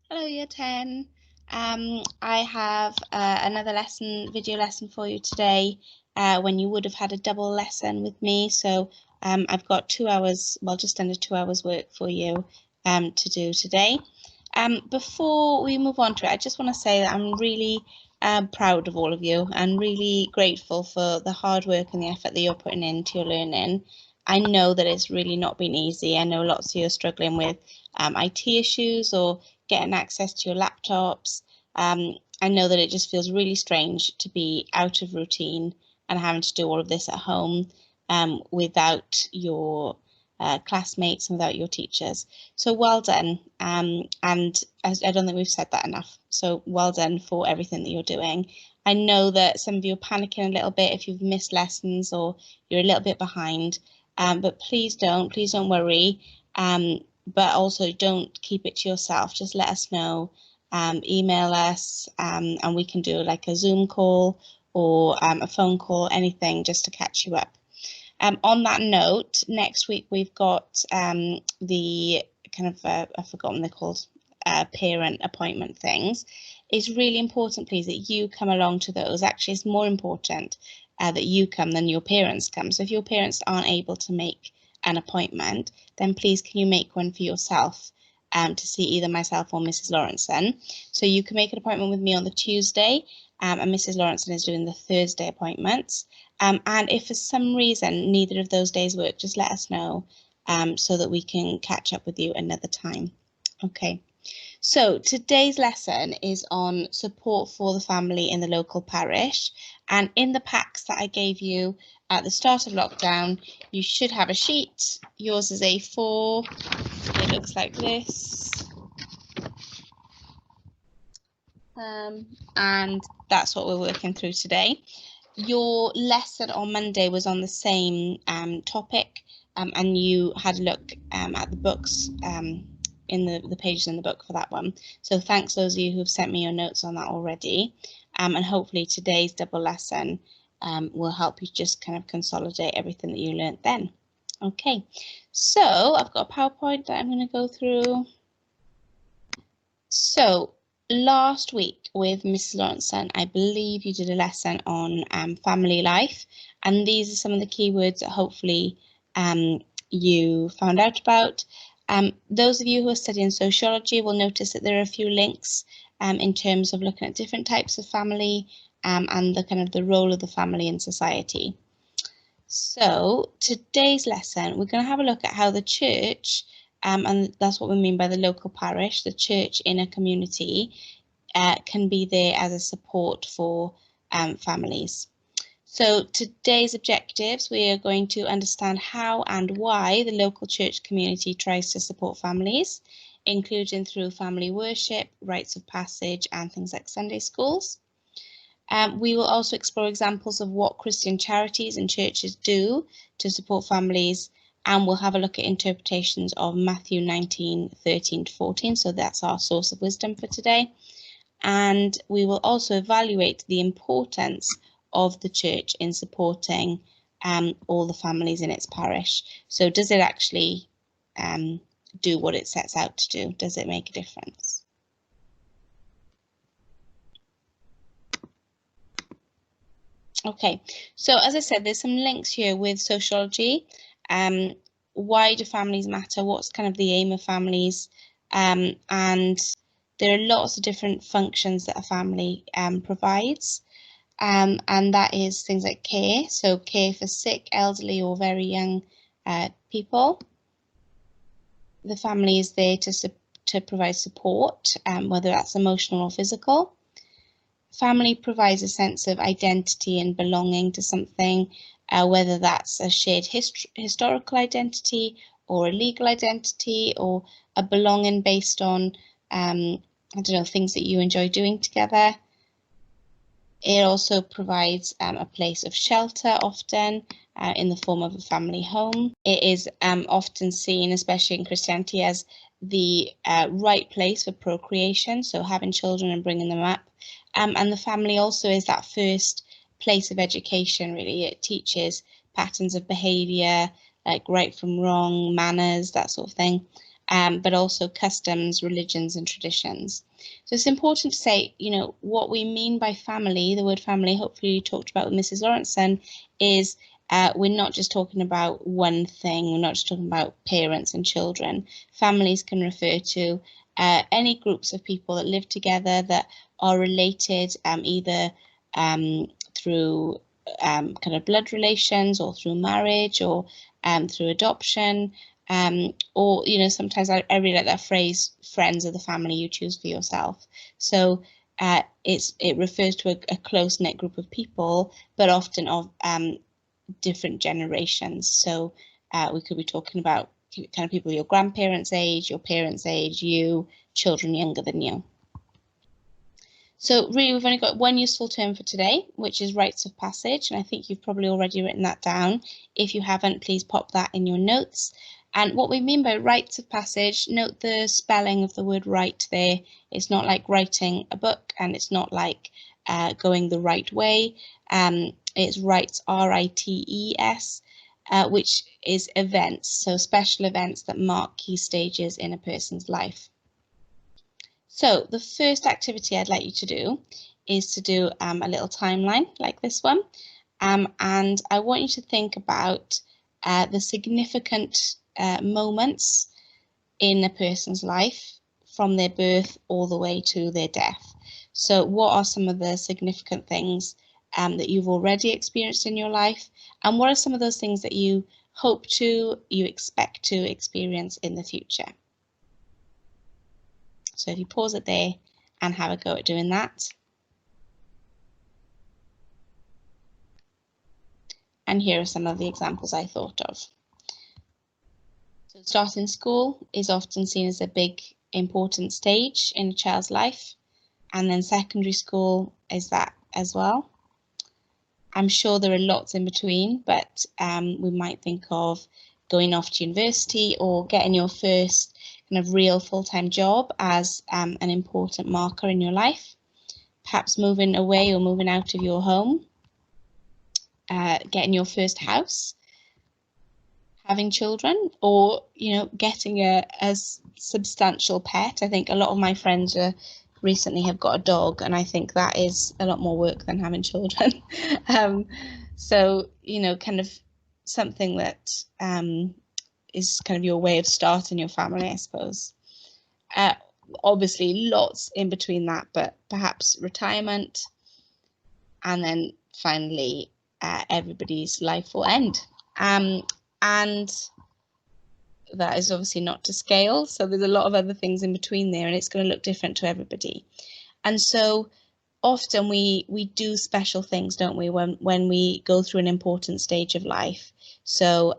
Hello, Year 10. I have another video lesson for you today when you would have had a double lesson with me. So I've got 2 hours, well, just under 2 hours work for you to do today. Before we move on to it, I just want to say that I'm really proud of all of you and really grateful for the hard work and the effort that you're putting into your learning. I know that it's really not been easy. I know lots of you are struggling with IT issues or getting access to your laptops. I know that it just feels really strange to be out of routine and having to do all of this at home without your classmates and without your teachers. So well done. And I don't think we've said that enough. So well done for everything that you're doing. I know that some of you are panicking a little bit if you've missed lessons or you're a little bit behind, but please don't worry. But also don't keep it to yourself. Just let us know, email us, and we can do like a Zoom call or a phone call, anything just to catch you up. On that note, next week we've got the kind of, I've forgotten they're called, parent appointment things. It's really important, please, that you come along to those. Actually, it's more important that you come than your parents come. So if your parents aren't able to make an appointment, then please can you make one for yourself to see either myself or Mrs. Lawrenson. So you can make an appointment with me on the Tuesday, and Mrs. Lawrenson is doing the Thursday appointments. And if for some reason neither of those days work, just let us know so that we can catch up with you another time. Okay. So today's lesson is on support for the family in the local parish, and in the packs that I gave you at the start of lockdown, you should have a sheet. Yours is A4. It looks like this. And that's what we're working through today. Your lesson on Monday was on the same topic, and you had a look at the books in the pages in the book for that one. So thanks those of you who have sent me your notes on that already, and hopefully today's double lesson will help you just kind of consolidate everything that you learnt then. Okay, so I've got a PowerPoint that I'm going to go through. So last week with Mrs. Lawrenson, I believe you did a lesson on family life, and these are some of the keywords that hopefully you found out about. Those of you who are studying sociology will notice that there are a few links in terms of looking at different types of family and the kind of the role of the family in society. So today's lesson, we're going to have a look at how the church, and that's what we mean by the local parish, the church in a community, can be there as a support for families. So today's objectives, we are going to understand how and why the local church community tries to support families, including through family worship, rites of passage, and things like Sunday schools. We will also explore examples of what Christian charities and churches do to support families, and we'll have a look at interpretations of Matthew 19:13 to 14. So that's our source of wisdom for today. And we will also evaluate the importance of the church in supporting all the families in its parish. So does it actually do what it sets out to do? Does it make a difference? Okay, so as I said, there's some links here with sociology. Why do families matter? What's kind of the aim of families? And there are lots of different functions that a family provides. And that is things like care. So care for sick, elderly, or very young people. The family is there to provide support, whether that's emotional or physical. Family provides a sense of identity and belonging to something, whether that's a shared historical identity or a legal identity or a belonging based on, I don't know, things that you enjoy doing together. It also provides a place of shelter, often in the form of a family home. It is often seen, especially in Christianity, as the right place for procreation, so having children and bringing them up. And the family also is that first place of education, really. It teaches patterns of behaviour, like right from wrong, manners, that sort of thing. but also customs, religions, and traditions. So it's important to say, what we mean by family, the word family, hopefully you talked about with Mrs. Lawrenson, is we're not just talking about one thing. We're not just talking about parents and children. Families can refer to any groups of people that live together that are related either through kind of blood relations, or through marriage, or through adoption, or sometimes I really like that phrase, friends of the family you choose for yourself. So it refers to a close-knit group of people, but often of different generations. So we could be talking about kind of people your grandparents' age, your parents' age, you, children younger than you. So really, we've only got one useful term for today, which is rites of passage, and I think you've probably already written that down. If you haven't, please pop that in your notes. And what we mean by rites of passage, note the spelling of the word right there. It's not like writing a book, and it's not like going the right way. It's rites, R-I-T-E-S, which is events, so special events that mark key stages in a person's life. So the first activity I'd like you to do is to do a little timeline like this one. And I want you to think about the significant moments in a person's life from their birth all the way to their death. So what are some of the significant things that you've already experienced in your life? And what are some of those things that you hope to, you expect to experience in the future? So if you pause it there and have a go at doing that. And here are some of the examples I thought of. So starting school is often seen as a big, important stage in a child's life. And then secondary school is that as well. I'm sure there are lots in between, but we might think of going off to university or getting your first kind of real full-time job as an important marker in your life. Perhaps moving away or moving out of your home, getting your first house, having children, or getting a substantial pet. I think a lot of my friends recently have got a dog, and I think that is a lot more work than having children. So kind of something that is kind of your way of starting your family, I suppose. Obviously lots in between that, but perhaps retirement, and then finally everybody's life will end. And that is obviously not to scale, so there's a lot of other things in between there, and it's going to look different to everybody. And so often we do special things, don't we, when we go through an important stage of life. So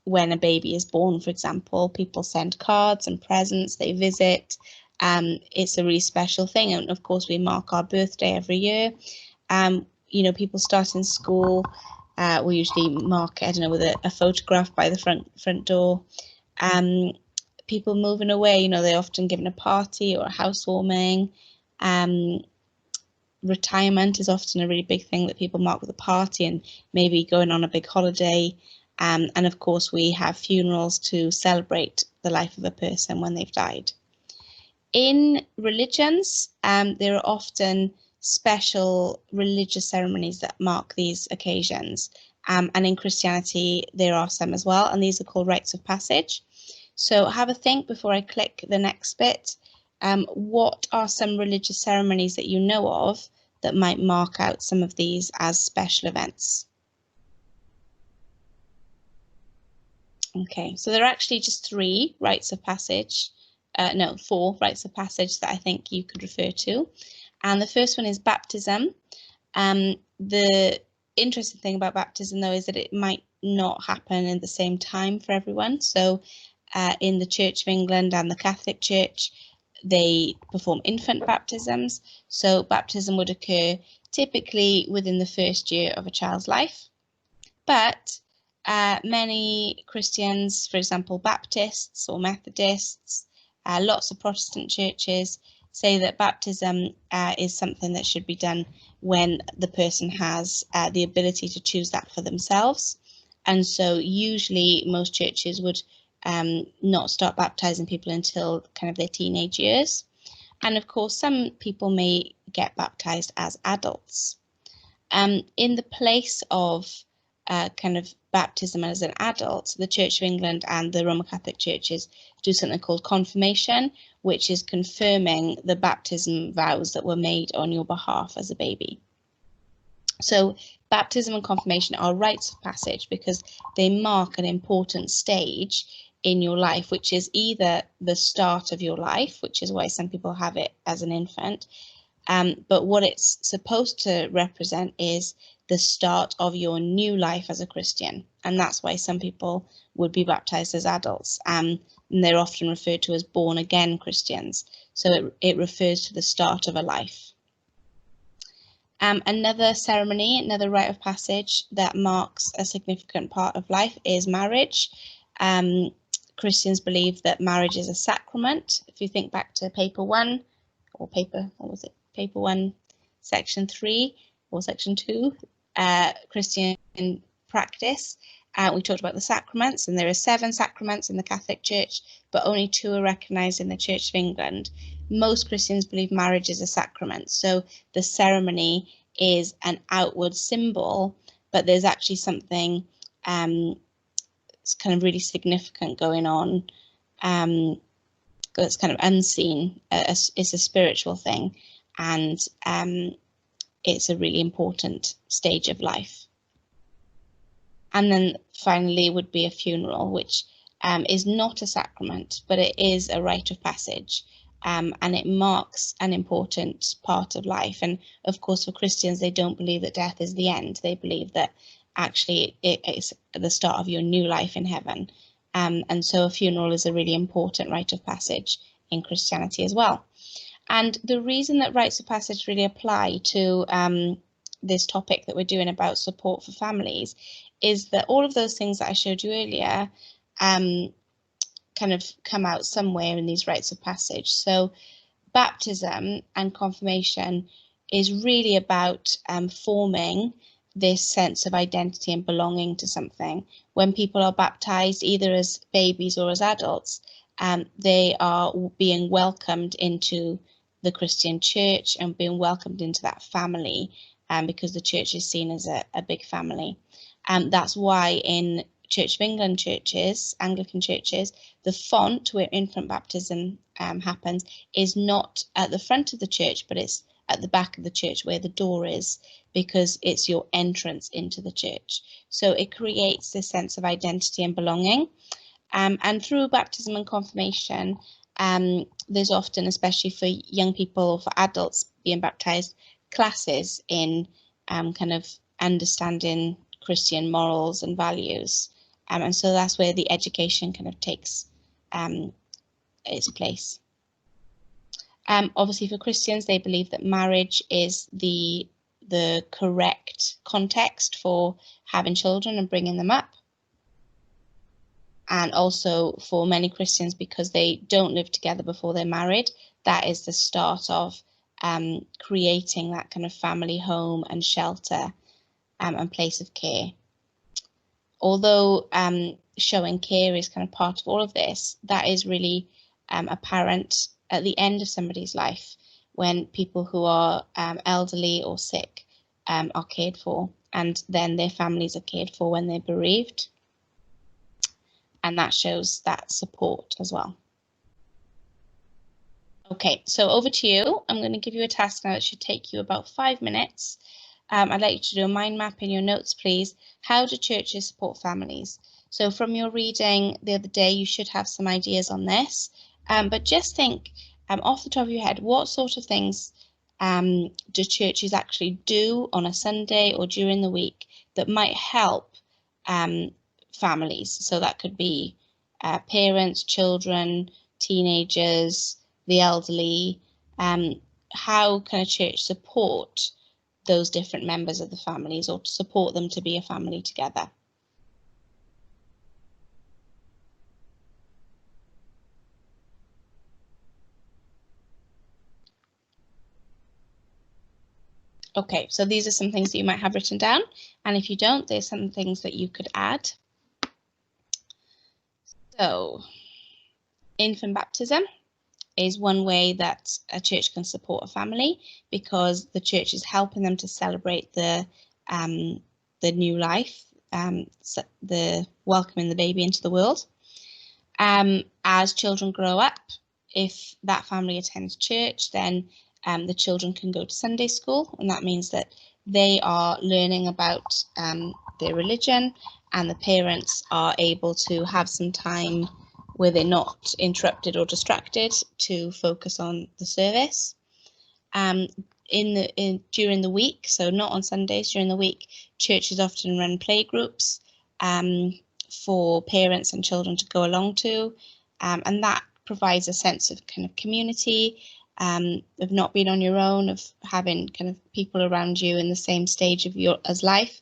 when a baby is born, for example, people send cards and presents, they visit. It's a really special thing, and of course we mark our birthday every year. People start in school, we usually mark, I don't know, with a photograph by the front door. People moving away, they're often given a party or a housewarming. Retirement is often a really big thing that people mark with a party and maybe going on a big holiday. And of course, we have funerals to celebrate the life of a person when they've died. In religions, there are often special religious ceremonies that mark these occasions. And in Christianity, there are some as well, and these are called rites of passage. So have a think before I click the next bit. What are some religious ceremonies that you know of that might mark out some of these as special events? Okay, so there are actually just four rites of passage that I think you could refer to. And the first one is baptism. The interesting thing about baptism, though, is that it might not happen in the same time for everyone. So in the Church of England and the Catholic Church, they perform infant baptisms. So baptism would occur typically within the first year of a child's life. But many Christians, for example, Baptists or Methodists, lots of Protestant churches say that baptism is something that should be done when the person has the ability to choose that for themselves. And so usually most churches would not start baptizing people until kind of their teenage years. And of course, some people may get baptized as adults. In the place of kind of baptism as an adult, the Church of England and the Roman Catholic churches do something called confirmation, which is confirming the baptism vows that were made on your behalf as a baby. So baptism and confirmation are rites of passage because they mark an important stage in your life, which is either the start of your life, which is why some people have it as an infant, but what it's supposed to represent is the start of your new life as a Christian. And that's why some people would be baptized as adults. And they're often referred to as born again Christians. So it refers to the start of a life. Another ceremony, another rite of passage that marks a significant part of life is marriage. Christians believe that marriage is a sacrament. If you think back to paper 1, or paper 1, section 3 or section 2, Christian practice. We talked about the sacraments, and there are 7 sacraments in the Catholic Church, but only 2 are recognised in the Church of England. Most Christians believe marriage is a sacrament, so the ceremony is an outward symbol, but there's actually something it's kind of really significant going on that's kind of unseen. It's a spiritual thing, and it's a really important stage of life. And then finally would be a funeral, which is not a sacrament, but it is a rite of passage, and it marks an important part of life. And of course, for Christians, they don't believe that death is the end. They believe that actually it's the start of your new life in heaven. And so a funeral is a really important rite of passage in Christianity as well. And the reason that rites of passage really apply to this topic that we're doing about support for families is that all of those things that I showed you earlier kind of come out somewhere in these rites of passage. So baptism and confirmation is really about forming this sense of identity and belonging to something. When people are baptized, either as babies or as adults, they are being welcomed into the Christian church and being welcomed into that family, because the church is seen as a big family. That's why in Church of England churches, Anglican churches, the font where infant baptism happens is not at the front of the church, but it's at the back of the church where the door is, because it's your entrance into the church. So it creates this sense of identity and belonging. And through baptism and confirmation, there's often, especially for young people or for adults being baptized, classes in kind of understanding Christian morals and values. And so that's where the education kind of takes its place. Obviously for Christians, they believe that marriage is the correct context for having children and bringing them up. And also for many Christians, because they don't live together before they're married, that is the start of creating that kind of family home and shelter and place of care. Although showing care is kind of part of all of this, that is really apparent at the end of somebody's life, when people who are elderly or sick are cared for, and then their families are cared for when they're bereaved. And that shows that support as well. Okay, so over to you. I'm going to give you a task now that should take you about 5 minutes. I'd like you to do a mind map in your notes, please. How do churches support families? So from your reading the other day, you should have some ideas on this. But just think off the top of your head, what sort of things do churches actually do on a Sunday or during the week that might help families? So that could be parents, children, teenagers, the elderly. How can a church support those different members of the families, or to support them to be a family together? Okay, so these are some things that you might have written down, and if you don't, there's some things that you could add. So, infant baptism is one way that a church can support a family, because the church is helping them to celebrate the new life, the welcoming the baby into the world. As children grow up, if that family attends church, then the children can go to Sunday school, and that means that they are learning about their religion, and the parents are able to have some time where they're not interrupted or distracted to focus on the service. During the week, so not on Sundays, during the week, churches often run play groups for parents and children to go along to, and that provides a sense of kind of community, of not being on your own, of having kind of people around you in the same stage of as life,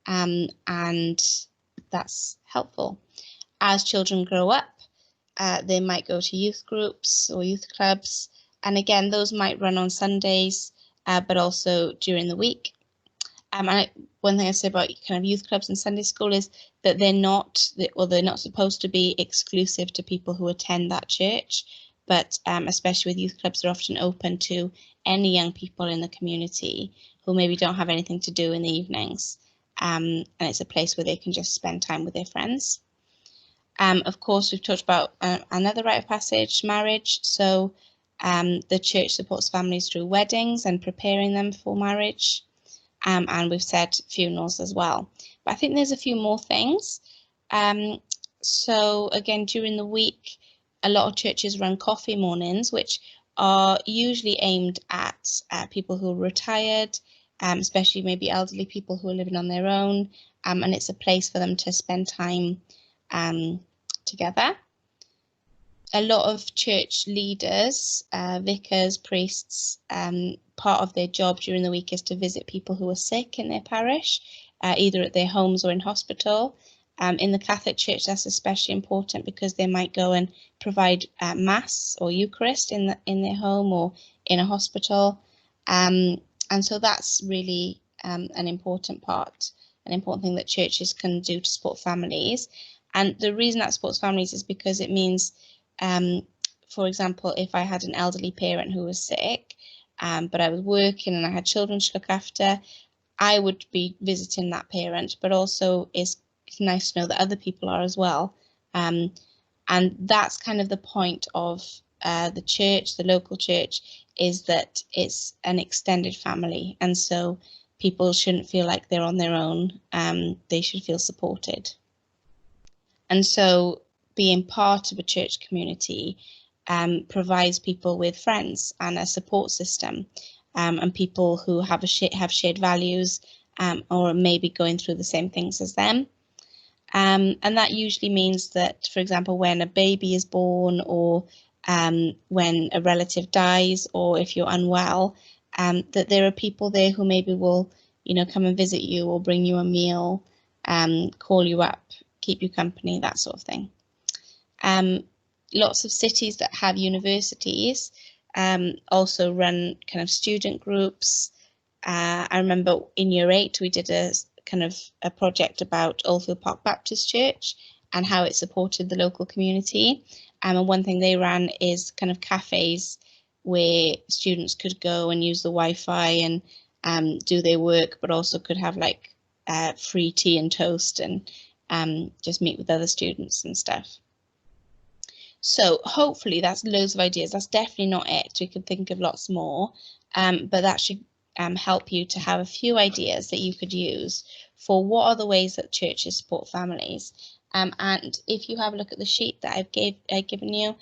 and that's helpful. As children grow up, they might go to youth groups or youth clubs, and again, those might run on Sundays, but also during the week. One thing I say about kind of youth clubs and Sunday school is that they're not supposed to be exclusive to people who attend that church, but especially with youth clubs, they're often open to any young people in the community who maybe don't have anything to do in the evenings, and it's a place where they can just spend time with their friends. Of course, we've talked about another rite of passage, marriage. So the church supports families through weddings and preparing them for marriage. And we've said funerals as well. But I think there's a few more things. So again, during the week, a lot of churches run coffee mornings, which are usually aimed at people who are retired, especially maybe elderly people who are living on their own. And it's a place for them to spend time together. A lot of church leaders, vicars, priests, part of their job during the week is to visit people who are sick in their parish, either at their homes or in hospital. In the Catholic Church, that's especially important because they might go and provide Mass or Eucharist in their home or in a hospital. And so that's really an important thing that churches can do to support families. And the reason that supports families is because it means, for example, if I had an elderly parent who was sick, but I was working and I had children to look after, I would be visiting that parent, but also it's nice to know that other people are as well. And that's kind of the point of the church, the local church, is that it's an extended family. And so people shouldn't feel like they're on their own. They should feel supported. And so being part of a church community provides people with friends and a support system, and people who have shared values, or maybe going through the same things as them. And that usually means that, for example, when a baby is born, or when a relative dies, or if you're unwell, that there are people there who maybe will, come and visit you or bring you a meal, call you up, keep you company, that sort of thing. Lots of cities that have universities also run kind of student groups. I remember in year 8 we did a project about Oldfield Park Baptist Church and how it supported the local community. And one thing they ran is kind of cafes where students could go and use the Wi-Fi and do their work, but also could have like free tea and toast and just meet with other students and stuff. So hopefully that's loads of ideas. That's definitely not it. We could think of lots more, but that should help you to have a few ideas that you could use for what are the ways that churches support families. And if you have a look at the sheet that I've given you,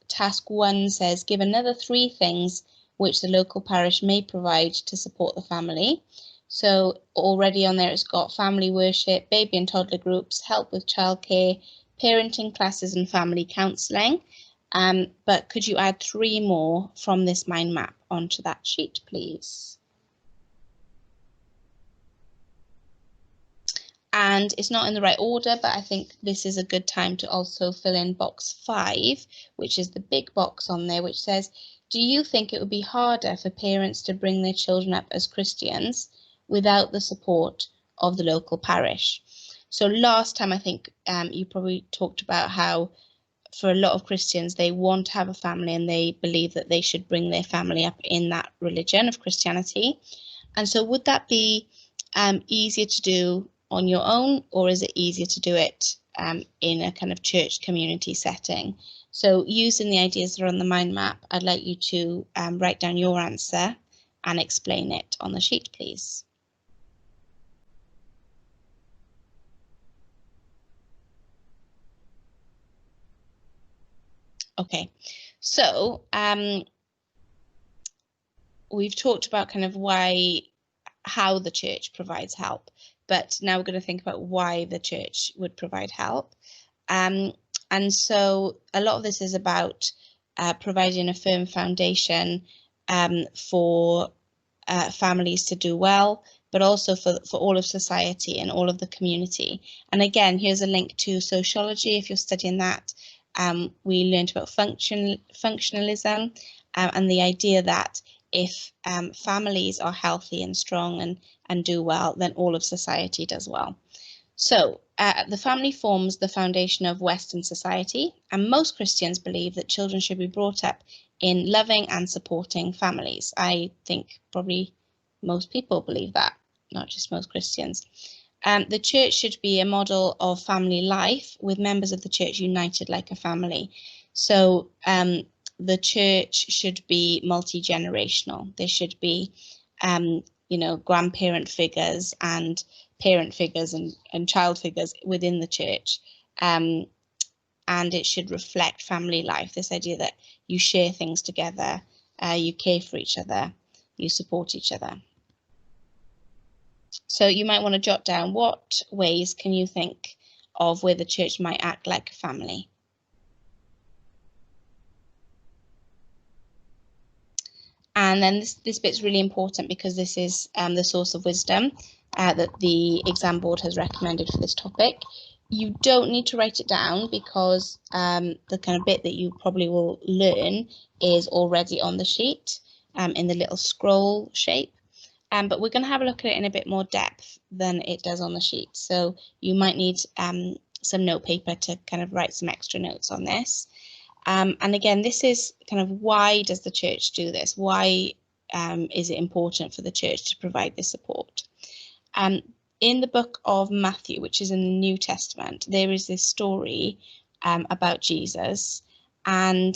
task 1 says, give another 3 things which the local parish may provide to support the family. So already on there, it's got family worship, baby and toddler groups, help with childcare, parenting classes and family counselling. But could you add 3 more from this mind map onto that sheet, please? And it's not in the right order, but I think this is a good time to also fill in box 5, which is the big box on there, which says, do you think it would be harder for parents to bring their children up as Christians without the support of the local parish? So last time, I think you probably talked about how for a lot of Christians, they want to have a family and they believe that they should bring their family up in that religion of Christianity. And so would that be easier to do on your own, or is it easier to do it in a kind of church community setting? So using the ideas that are on the mind map, I'd like you to write down your answer and explain it on the sheet, please. Okay, so we've talked about kind of how the church provides help, but now we're going to think about why the church would provide help. And so a lot of this is about providing a firm foundation for families to do well, but also for all of society and all of the community. And again, here's a link to sociology if you're studying that. We learned about functionalism and the idea that if families are healthy and strong and do well, then all of society does well. So the family forms the foundation of Western society, and most Christians believe that children should be brought up in loving and supporting families. I think probably most people believe that, not just most Christians. The church should be a model of family life with members of the church united like a family. So the church should be multi-generational. There should be, grandparent figures and parent figures and child figures within the church. And it should reflect family life, this idea that you share things together, you care for each other, you support each other. So you might want to jot down, what ways can you think of where the church might act like a family? And then this bit's really important because this is the source of wisdom that the exam board has recommended for this topic. You don't need to write it down because the kind of bit that you probably will learn is already on the sheet in the little scroll shape. But we're going to have a look at it in a bit more depth than it does on the sheet. So you might need some note paper to kind of write some extra notes on this. And again, this is kind of why does the church do this? Why is it important for the church to provide this support? In the book of Matthew, which is in the New Testament, there is this story about Jesus, and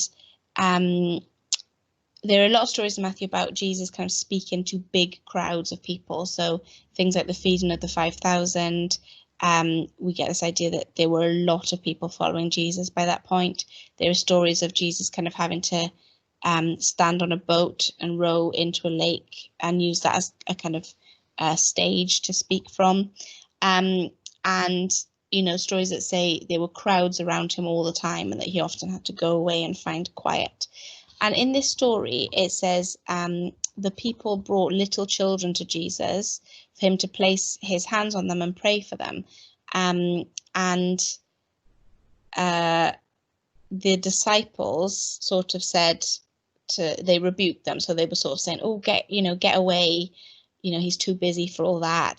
there are a lot of stories in Matthew about Jesus kind of speaking to big crowds of people. So things like the feeding of the 5,000. We get this idea that there were a lot of people following Jesus by that point. There are stories of Jesus kind of having to stand on a boat and row into a lake and use that as a kind of stage to speak from. And, stories that say there were crowds around him all the time and that he often had to go away and find quiet. And in this story, it says the people brought little children to Jesus for him to place his hands on them and pray for them. The disciples sort of said they rebuked them. So they were sort of saying, oh, get away. He's too busy for all that,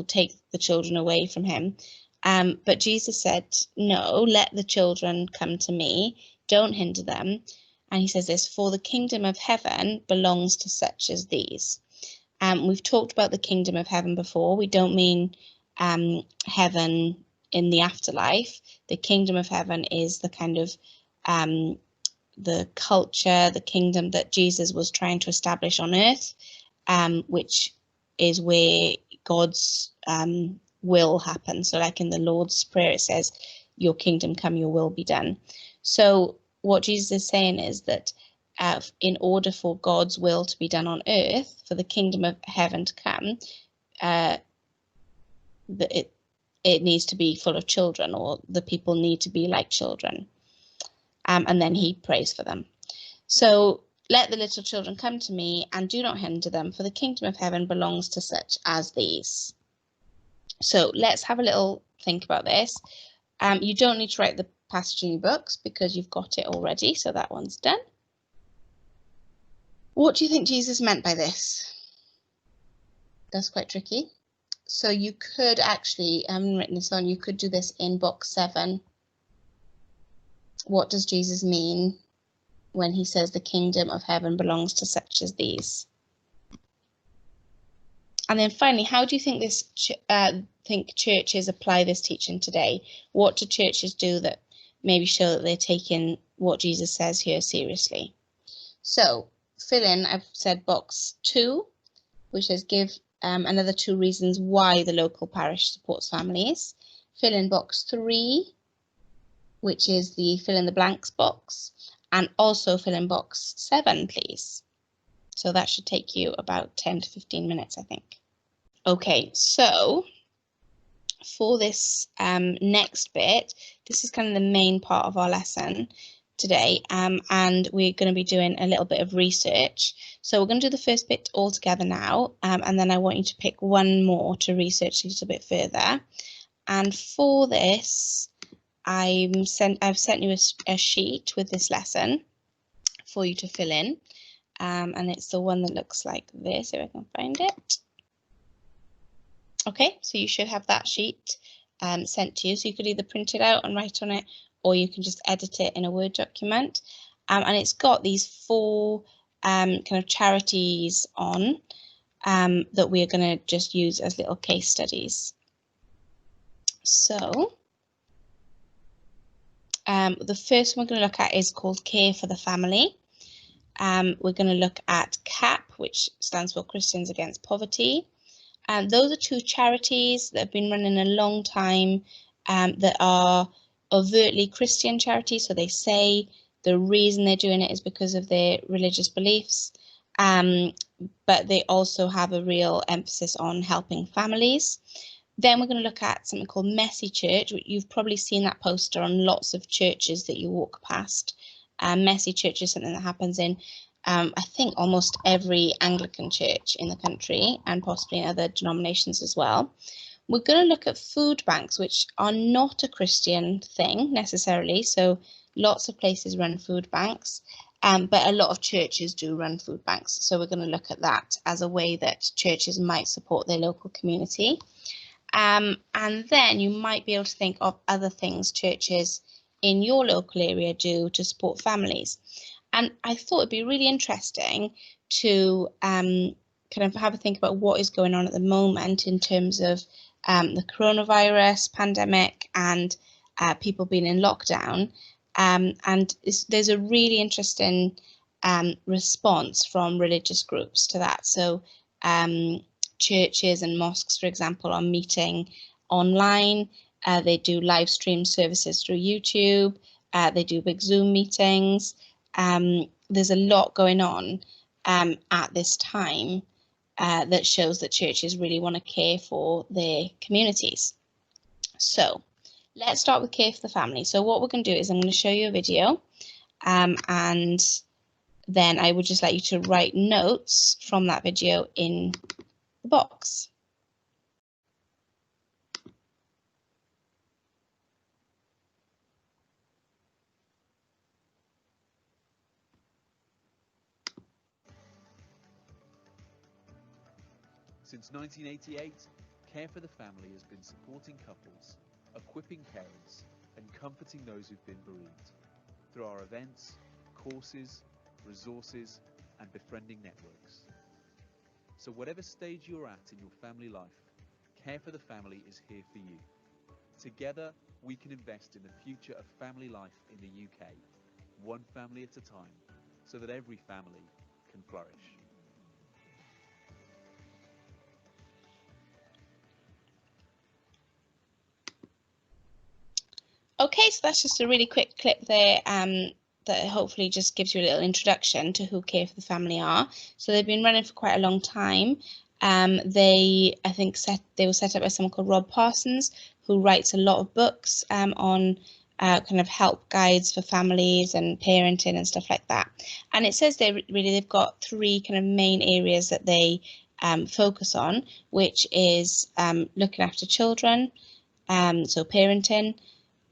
take the children away from him. But Jesus said, no, let the children come to me. Don't hinder them. And he says this, for the kingdom of heaven belongs to such as these. We've talked about the kingdom of heaven before. We don't mean heaven in the afterlife. The kingdom of heaven is the kind of the culture, the kingdom that Jesus was trying to establish on earth, which is where God's will happen. So like in the Lord's Prayer, it says, your kingdom come, your will be done. So what Jesus is saying is that in order for God's will to be done on earth, for the kingdom of heaven to come, it needs to be full of children, or the people need to be like children. And then he prays for them. So let the little children come to me and do not hinder them, for the kingdom of heaven belongs to such as these. So let's have a little think about this. You don't need to write the passage in your books because you've got it already, so that one's done. What do you think Jesus meant by this? That's quite tricky. So you could actually, I haven't written this on, you could do this in box 7. What does Jesus mean when he says the kingdom of heaven belongs to such as these? And then finally, how do you think churches apply this teaching today? What do churches do that maybe show that they're taking what Jesus says here seriously? So fill in, I've said box 2, which says give another 2 reasons why the local parish supports families. Fill in box 3, which is the fill in the blanks box, and also fill in box 7, please. So that should take you about 10 to 15 minutes, I think. Okay, so for this next bit, this is kind of the main part of our lesson today, and we're going to be doing a little bit of research. So we're going to do the first bit all together now, and then I want you to pick one more to research a little bit further. And for this, I've sent you a sheet with this lesson for you to fill in, and it's the one that looks like this, if I can find it. Okay, so you should have that sheet sent to you. So you could either print it out and write on it, or you can just edit it in a Word document. And it's got these 4 kind of charities on that we're going to just use as little case studies. So the first one we're going to look at is called Care for the Family. We're going to look at CAP, which stands for Christians Against Poverty. Those are 2 charities that have been running a long time, that are overtly Christian charities. So they say the reason they're doing it is because of their religious beliefs, but they also have a real emphasis on helping families. Then we're going to look at something called Messy Church. You've probably seen that poster on lots of churches that you walk past. Messy Church is something that happens in I think almost every Anglican church in the country, and possibly in other denominations as well. We're going to look at food banks, which are not a Christian thing necessarily. So lots of places run food banks, but a lot of churches do run food banks. So we're going to look at that as a way that churches might support their local community. And then you might be able to think of other things churches in your local area do to support families. And I thought it'd be really interesting to kind of have a think about what is going on at the moment in terms of the coronavirus pandemic and people being in lockdown. And there's a really interesting response from religious groups to that. So churches and mosques, for example, are meeting online. They do live stream services through YouTube. They do big Zoom meetings. There's a lot going on at this time that shows that churches really want to care for their communities. So let's start with Care for the Family. So what we're going to do is I'm going to show you a video, and then I would just like you to write notes from that video in the box. Since 1988, Care for the Family has been supporting couples, equipping parents, and comforting those who've been bereaved through our events, courses, resources, and befriending networks. So whatever stage you're at in your family life, Care for the Family is here for you. Together, we can invest in the future of family life in the UK, one family at a time, so that every family can flourish. Okay, so that's just a really quick clip there that hopefully just gives you a little introduction to who Care for the Family are. So they've been running for quite a long time. They were set up by someone called Rob Parsons, who writes a lot of books on kind of help guides for families and parenting and stuff like that. And it says they've got 3 kind of main areas that they focus on, which is looking after children, so parenting,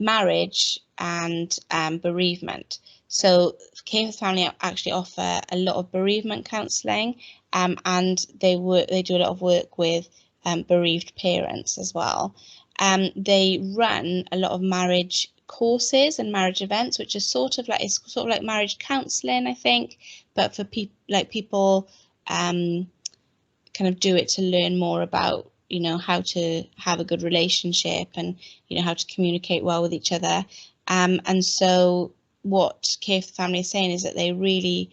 marriage, and bereavement. So Care for the Family actually offer a lot of bereavement counselling, and they do a lot of work with bereaved parents as well. They run a lot of marriage courses and marriage events, which is sort of like marriage counselling, I think, but for people kind of do it to learn more about, how to have a good relationship and, how to communicate well with each other. And so what Care for the Family is saying is that they really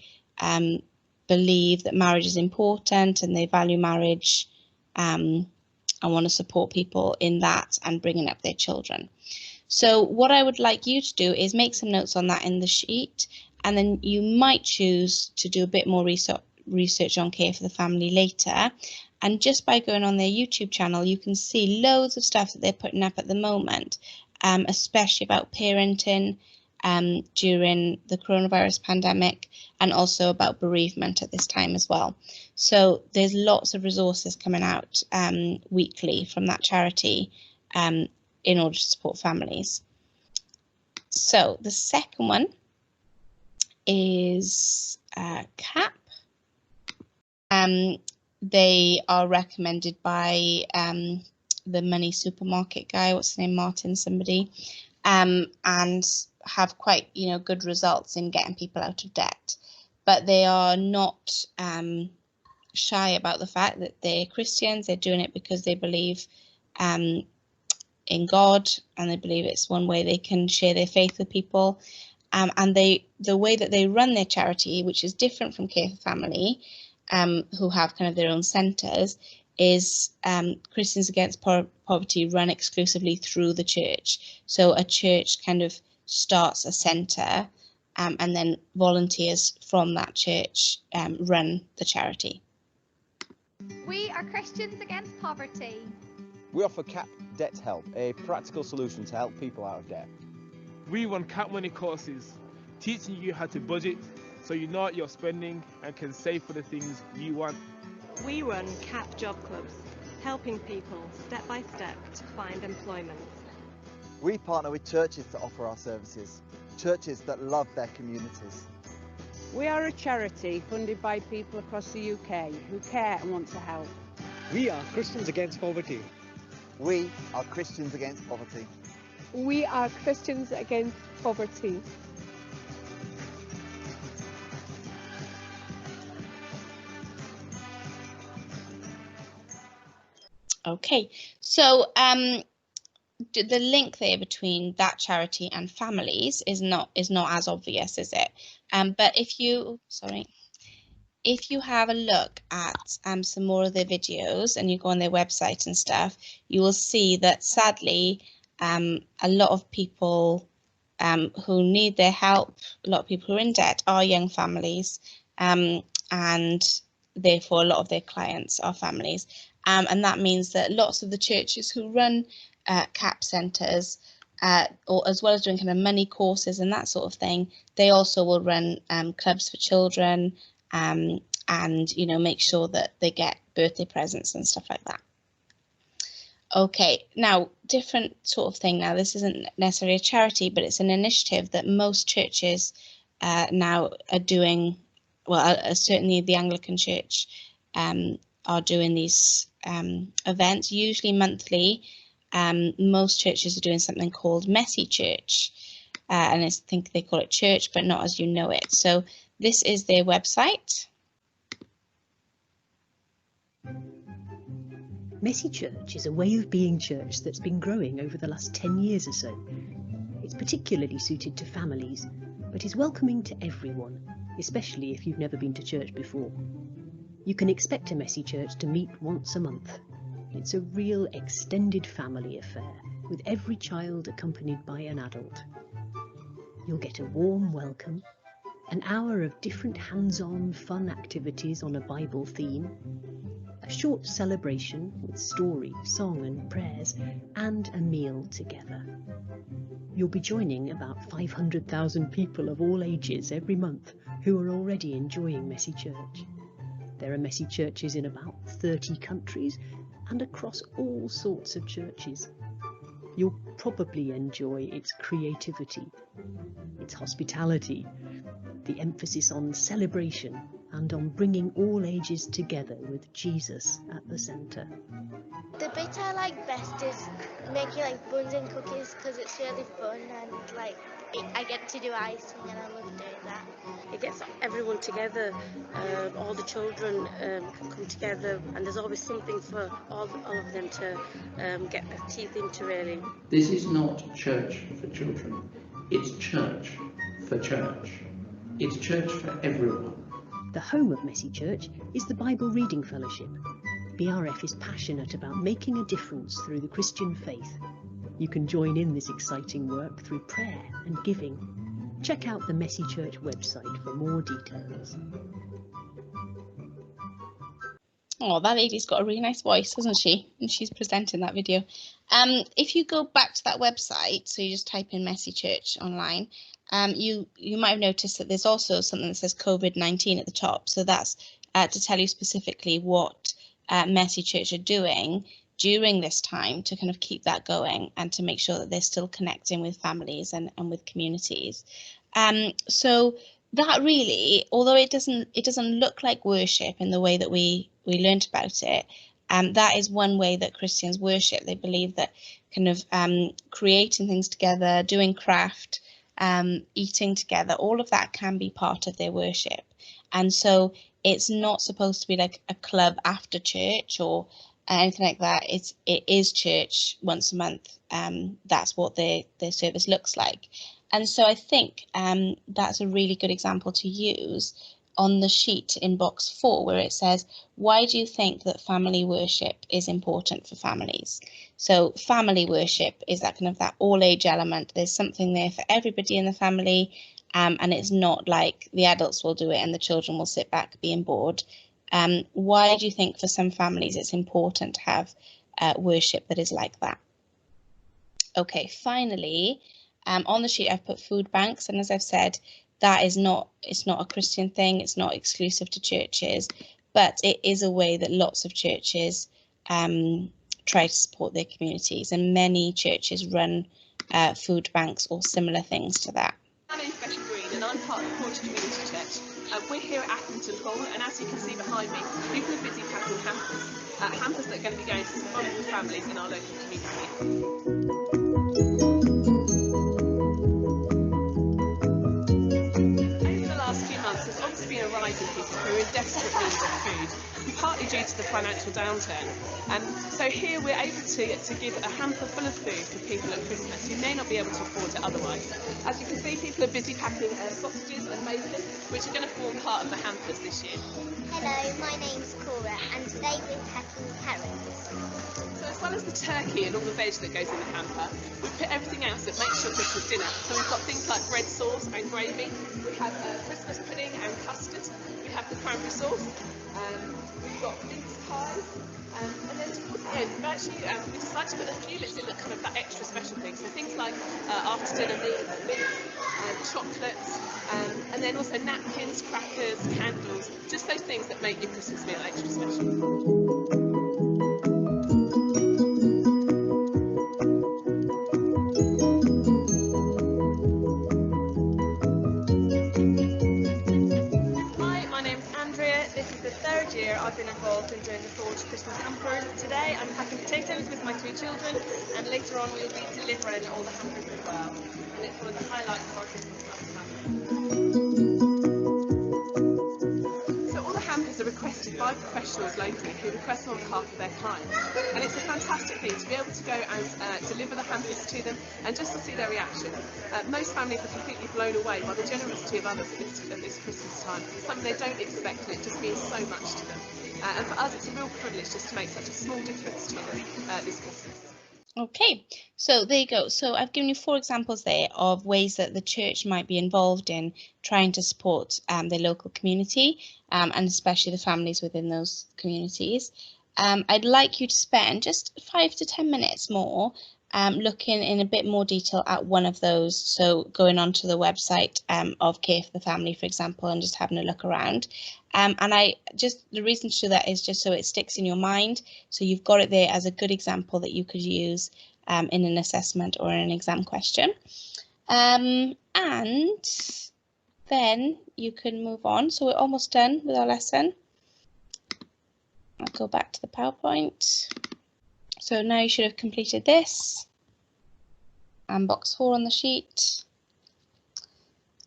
believe that marriage is important and they value marriage and want to support people in that and bringing up their children. So what I would like you to do is make some notes on that in the sheet, and then you might choose to do a bit more research on Care for the Family later. And just by going on their YouTube channel, you can see loads of stuff that they're putting up at the moment, especially about parenting during the coronavirus pandemic, and also about bereavement at this time as well. So there's lots of resources coming out weekly from that charity in order to support families. So the second one is CAP. They are recommended by the money supermarket guy, what's his name, Martin somebody, and have quite good results in getting people out of debt. But they are not shy about the fact that they're Christians. They're doing it because they believe in God, and they believe it's one way they can share their faith with people. And the way that they run their charity, which is different from Care for Family, who have kind of their own centres, is Christians Against Poverty run exclusively through the church. So a church kind of starts a centre, and then volunteers from that church run the charity. We are Christians Against Poverty. We offer CAP Debt Help, a practical solution to help people out of debt. We run CAP Money courses, teaching you how to budget so you know what you're spending and can save for the things you want. We run CAP Job Clubs, helping people step by step to find employment. We partner with churches to offer our services, churches that love their communities. We are a charity funded by people across the UK who care and want to help. We are Christians Against Poverty. We are Christians Against Poverty. We are Christians Against Poverty. Okay, so the link there between that charity and families is not as obvious, is it? But if you have a look at some more of their videos and you go on their website and stuff, you will see that sadly a lot of people who need their help, a lot of people who are in debt, are young families, and therefore a lot of their clients are families. And that means that lots of the churches who run CAP centres, or as well as doing kind of money courses and that sort of thing, they also will run clubs for children, and make sure that they get birthday presents and stuff like that. Okay, now different sort of thing. Now this isn't necessarily a charity, but it's an initiative that most churches now are doing. Well, certainly the Anglican Church are doing these events, usually monthly. Most churches are doing something called Messy Church, and I think they call it church, but not as you know it. So this is their website. Messy Church is a way of being church that's been growing over the last 10 years or so. It's particularly suited to families, but is welcoming to everyone, especially if you've never been to church before. You can expect a Messy Church to meet once a month. It's a real extended family affair, with every child accompanied by an adult. You'll get a warm welcome, an hour of different hands-on fun activities on a Bible theme, a short celebration with story, song and prayers, and a meal together. You'll be joining about 500,000 people of all ages every month who are already enjoying Messy Church. There are Messy Churches in about 30 countries and across all sorts of churches. You'll probably enjoy its creativity, its hospitality, the emphasis on celebration and on bringing all ages together with Jesus at the centre. The bit I like best is making like buns and cookies because it's really fun and like I get to do icing and I love doing that. It gets everyone together, all the children can come together, and there's always something for all of them to get their teeth into, really. This is not church for children, it's church for church. It's church for everyone. The home of Messy Church is the Bible Reading Fellowship. BRF is passionate about making a difference through the Christian faith. You can join in this exciting work through prayer and giving. Check out the Messy Church website for more details. Oh, that lady's got a really nice voice, hasn't she? And she's presenting that video. If you go back to that website, so you just type in Messy Church online, you might have noticed that there's also something that says COVID-19 at the top. So that's to tell you specifically what Messy Church are doing during this time to kind of keep that going and to make sure that they're still connecting with families and with communities. So that really, although it doesn't look like worship in the way that we learnt about it, that is one way that Christians worship. They believe that kind of creating things together, doing craft, eating together, all of that can be part of their worship. And so it's not supposed to be like a club after church or anything like that. It is church once a month. That's what their service looks like. And so I think that's a really good example to use on the sheet in box 4, where it says, why do you think that family worship is important for families? So family worship is that kind of that all age element. There's something there for everybody in the family. And it's not like the adults will do it and the children will sit back being bored. Why do you think for some families it's important to have worship that is like that? Okay, finally, on the sheet I've put food banks, and as I've said, that is not, it's not a Christian thing, it's not exclusive to churches, but it is a way that lots of churches try to support their communities, and many churches run food banks or similar things to that. My name's Becky Green and I'm part of the Portage Community Church. We're here at Accrington Hall, and as you can see behind me, people are busy packing hampers. Hampers that are going to be going to some wonderful families in our local community. There's obviously been a rise in people who are in desperate need of food, partly due to the financial downturn. So here we're able to give a hamper full of food for people at Christmas who may not be able to afford it otherwise. As you can see, people are busy packing sausages and bacon, which are going to form part of the hampers this year. Hello, my name's Cora and today we're packing carrots. So as well as the turkey and all the veg that goes in the hamper, we've put everything else that makes your Christmas dinner. So we've got things like bread sauce and gravy, we have Christmas pudding and custard, we have the cranberry sauce, we've got mince pies, and then towards the end, we decided to put a few bits in that kind of that extra special things. So things like after dinner meats, chocolates, and then also napkins, crackers, candles, just those things that make your Christmas meal extra special. I've been involved in doing the Forge Christmas hampers. Today I'm packing potatoes with my 2 children, and later on we'll be delivering all the hampers as well. And it's one of the highlights of our Christmas hampers. So all the hampers are requested by professionals locally who request them on behalf of their clients. And it's a fantastic thing to be able to go and deliver the hampers to them and just to see their reaction. Most families are completely blown away by the generosity of others at this Christmas time. It's something they don't expect, and it just means so much to them. And for us, it's a real privilege just to make such a small difference to them this Christmas. Okay, so there you go. So I've given you 4 examples there of ways that the church might be involved in trying to support their local community, and especially the families within those communities. I'd like you to spend just 5 to 10 minutes more looking in a bit more detail at one of those. So going onto the website of Care for the Family, for example, and just having a look around. And the reason to do that is just so it sticks in your mind. So you've got it there as a good example that you could use in an assessment or in an exam question. And then you can move on. So we're almost done with our lesson. I'll go back to the PowerPoint. So now you should have completed this and box 4 on the sheet.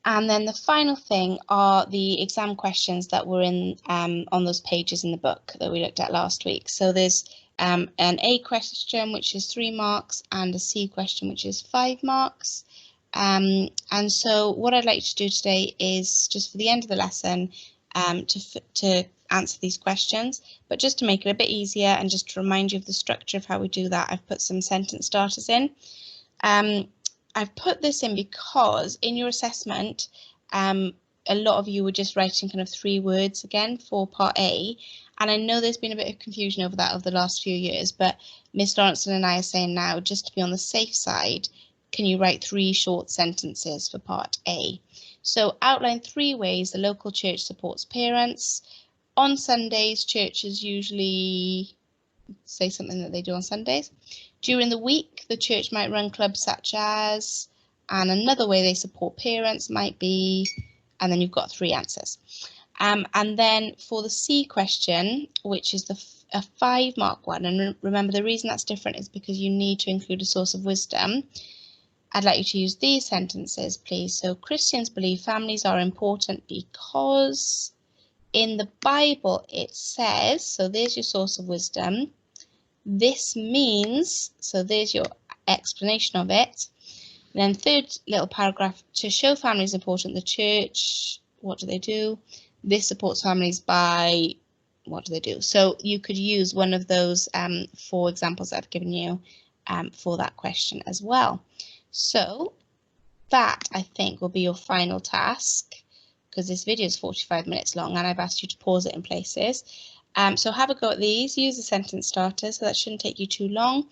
And then the final thing are the exam questions that were in on those pages in the book that we looked at last week. So there's an A question, which is 3 marks, and a C question, which is 5 marks. And so what I'd like you to do today is just for the end of the lesson to answer these questions, but just to make it a bit easier and just to remind you of the structure of how we do that, I've put some sentence starters in. I've put this in because in your assessment, a lot of you were just writing kind of 3 words again for part A, and I know there's been a bit of confusion over that over the last few years, but Miss Lawrenson and I are saying now, just to be on the safe side, can you write 3 short sentences for part A? So outline 3 ways the local church supports parents. On Sundays, churches usually say something that they do on Sundays. During the week, the church might run clubs such as, and another way they support parents might be, and then you've got 3 answers. And then for the C question, which is a 5-mark one, and remember the reason that's different is because you need to include a source of wisdom. I'd like you to use these sentences, please. So Christians believe families are important because in the Bible it says, so there's your source of wisdom. This means, so there's your explanation of it. And then third little paragraph, to show families important, the church, what do they do? This supports families by, what do they do? So you could use one of those 4 examples that I've given you for that question as well. So that, I think, will be your final task, because this video is 45 minutes long and I've asked you to pause it in places. So have a go at these, use the sentence starter, so that shouldn't take you too long.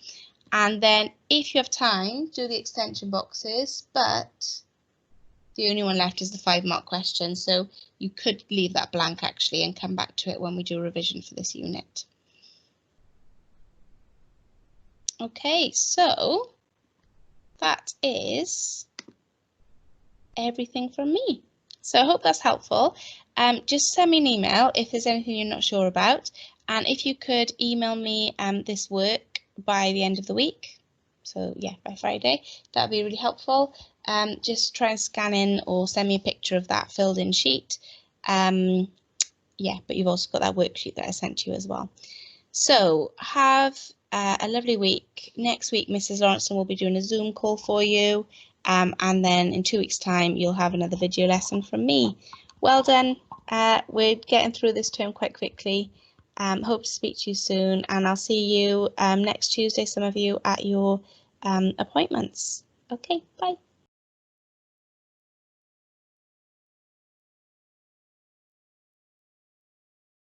And then if you have time, do the extension boxes, but the only one left is the 5-mark question. So you could leave that blank actually and come back to it when we do a revision for this unit. Okay, so that is everything from me. So I hope that's helpful. Just send me an email if there's anything you're not sure about. And if you could email me this work by the end of the week, so yeah, by Friday, that would be really helpful. Just try and scan in or send me a picture of that filled in sheet. Yeah, but you've also got that worksheet that I sent you as well. So have a lovely week. Next week, Mrs. Lawrenson will be doing a Zoom call for you. And then in 2 weeks' time, you'll have another video lesson from me. Well done. We're getting through this term quite quickly. Hope to speak to you soon, and I'll see you next Tuesday, some of you, at your appointments. Okay, bye.